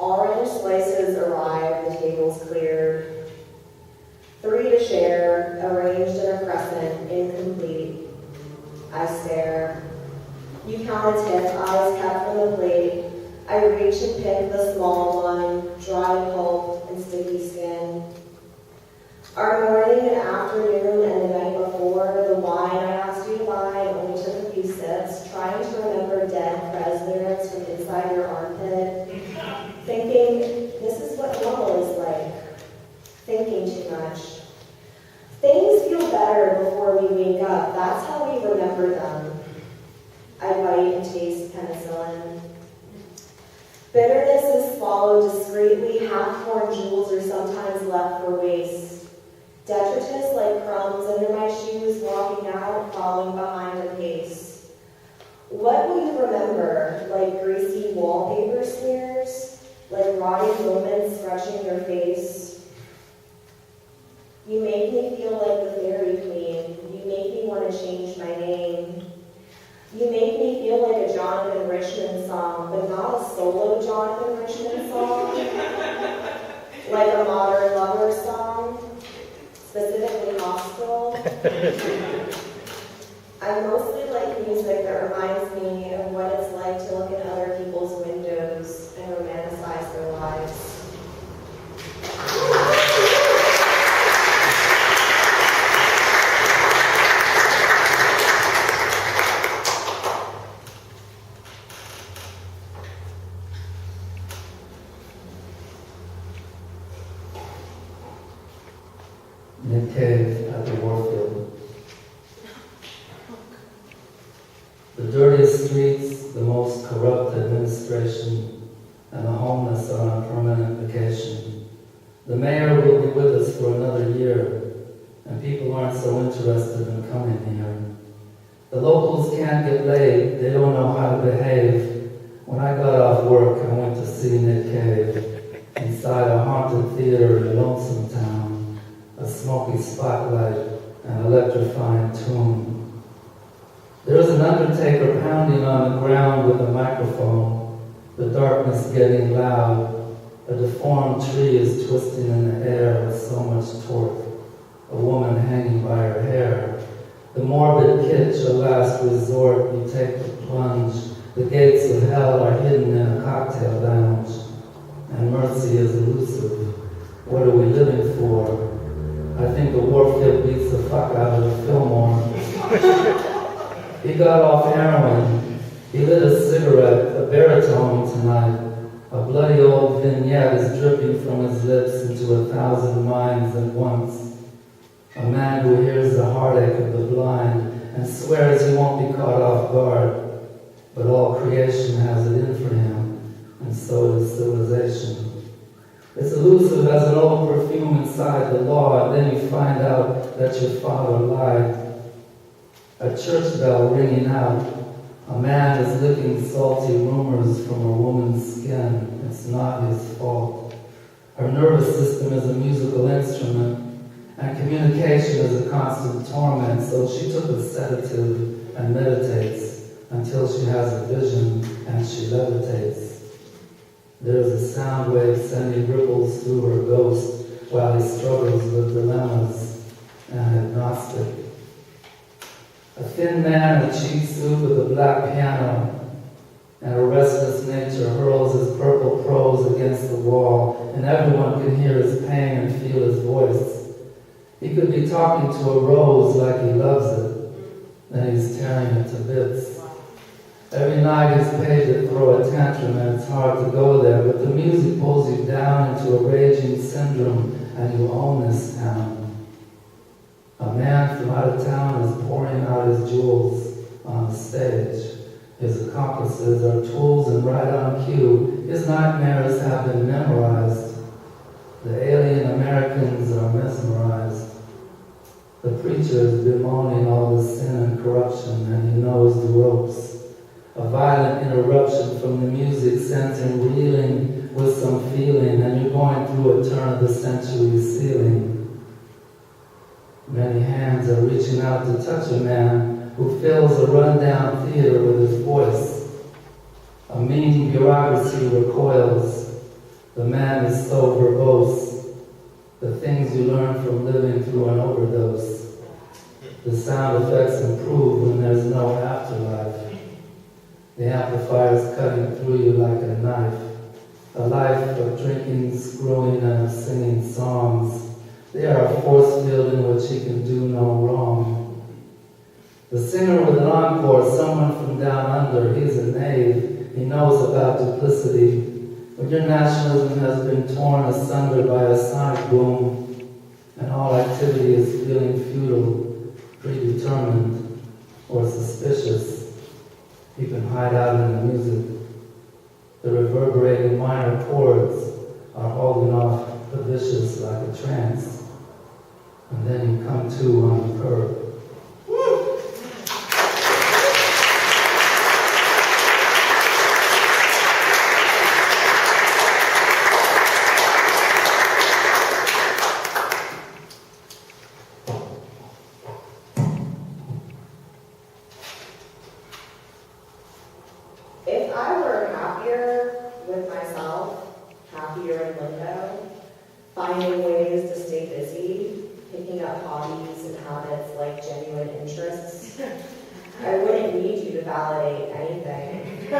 Orange slices arrive, the table's cleared. 3 to share, arranged in a crescent, incomplete. I stare. You count a tip, eyes kept from the plate. I reach and pick the small one, dry pulp and sticky skin. Our morning and afternoon and the night before, the wine I asked you to buy only took a few sips, trying to remember dead Prez lyrics from inside your armpit, thinking, this is what normal is like, thinking too much. Things feel better before we wake up, that's how we remember them. I bite and taste penicillin. Bitterness is swallowed discreetly, half-torn jewels are sometimes left for waste. Detritus like crumbs under my shoes, walking out, following behind a pace. What will you remember? Like greasy wallpaper smears? Like rotting moments scratching your face? You make me feel like the fairy queen. You make me want to change my name. You make me feel like a Jonathan Richman song, but not a solo Jonathan Richman song. Like a Modern Lover song. Specifically hostile. I mostly like music that reminds me of what it's like to look in other people's windows and romanticize their lives. Nick Cave at the Warfield. The dirtiest streets, the most corrupt administration, and the homeless are on permanent vacation. The mayor will be with us for another year, and people aren't so interested in coming here. The locals can't get laid, they don't know how to behave. When I got off work, I went to see Nick Cave inside a haunted theater in Lonesome Town. A smoky spotlight, an electrifying tune. There's an undertaker pounding on the ground with a microphone, the darkness getting loud. A deformed tree is twisting in the air with so much torque. A woman hanging by her hair. The morbid kitsch, a last resort, you take the plunge. The gates of hell are hidden in a cocktail lounge. And mercy is elusive. What are we living for? I think the Warfield beats the fuck out of Fillmore. He got off heroin. He lit a cigarette, a baritone tonight. A bloody old vignette is dripping from his lips into 1,000 minds at once. A man who hears the heartache of the blind and swears he won't be caught off guard. But all creation has it in for him, and so does civilization. It's elusive as an old perfume inside the law, and then you find out that your father lied. A church bell ringing out. A man is licking salty rumors from a woman's skin. It's not his fault. Her nervous system is a musical instrument, and communication is a constant torment, so she took a sedative and meditates until she has a vision and she levitates. There's a sound wave sending ripples through her ghost while he struggles with dilemmas and agnostic. A thin man in a cheap suit with a black piano and a restless nature hurls his purple prose against the wall, and everyone can hear his pain and feel his voice. He could be talking to a rose like he loves it, then he's tearing it to bits. Every night he's paid to throw a tantrum, and it's hard to go there, but the music pulls you down into a raging syndrome, and you own this town. A man from out of town is pouring out his jewels on the stage. His accomplices are tools and right on cue. His nightmares have been memorized. The alien Americans are mesmerized. The preacher is bemoaning all the sin and corruption, and he knows the ropes. A violent interruption from the music sends him reeling with some feeling, and you're going through a turn-of-the-century ceiling. Many hands are reaching out to touch a man who fills a rundown theater with his voice. A mean bureaucracy recoils. The man is so verbose. The things you learn from living through an overdose. The sound effects improve when there's no afterlife. The amplifier's cutting through you like a knife. A life of drinking, screwing, and of singing songs. They are a force field in which he can do no wrong. The singer with an encore, someone from down under, he's a knave. He knows about duplicity. When your nationalism has been torn asunder by a sonic boom, and all activity is feeling futile, predetermined, or suspicious, you can hide out in the music. The reverberating minor chords are holding off the vicious like a trance, and then you come to on the curb. If I were happier with myself, happier in limbo, finding ways to stay busy, picking up hobbies and habits like genuine interests, I wouldn't need you to validate anything.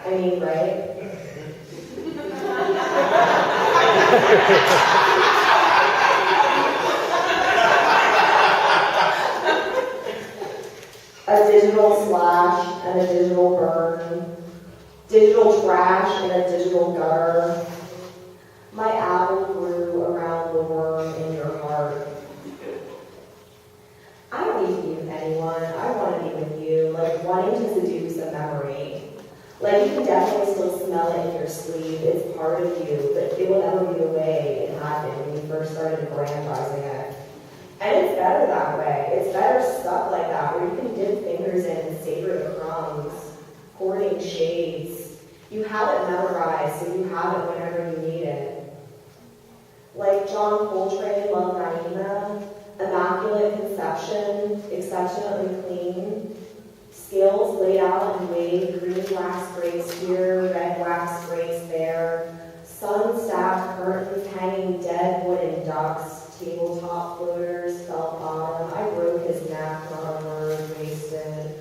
I mean, right? A digital slash and a digital burn, digital trash and a digital gutter. My apple grew around the worm in your heart. I don't need to be with anyone. I want to be with you, like wanting to seduce a memory. Like you can definitely still smell it in your sleep. It's part of you, but it will never be the way it happened when you first started brandizing it. And it's better that way. It's better stuff like that, where you can dip fingers in and savor the crumbs, hoarding shades. You have it memorized, so you have it whenever you need it. Like John Coltrane loved Naima, immaculate conception, exceptionally clean, scales laid out in wave, green wax grapes here, red wax grapes there, sun-stacked curtains hanging dead wooden ducks, tabletop floaters, felt bottom. I broke his neck, not a word wasted.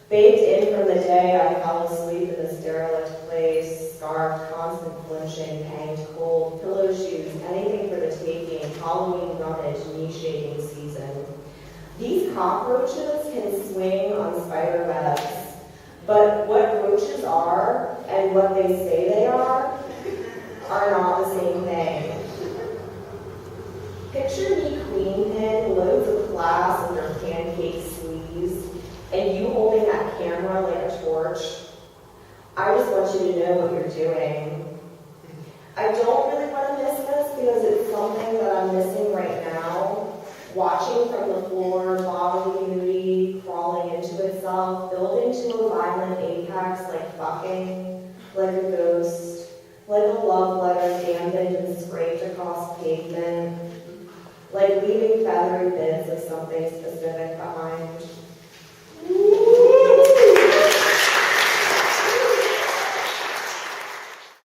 Baked in from the day I fell asleep in the derelict place, scarf, constant flinching, hanged cold, pillow shoes, anything for the taking, Halloween rummage, knee-shaking season. These cockroaches can swing on spider webs, but what roaches are and what they say they are not the same thing. Picture me queen pin, loads of class under pancake sleeves, and you holding that camera like a torch. I just want you to know what you're doing. I don't really want to miss this because it's something that I'm missing right now. Watching from the floor, bodily nudity crawling into itself, building to a violent apex like fucking, like a ghost, like a love letter dampened and scraped across pavement, like leaving feathery bits of something specific behind.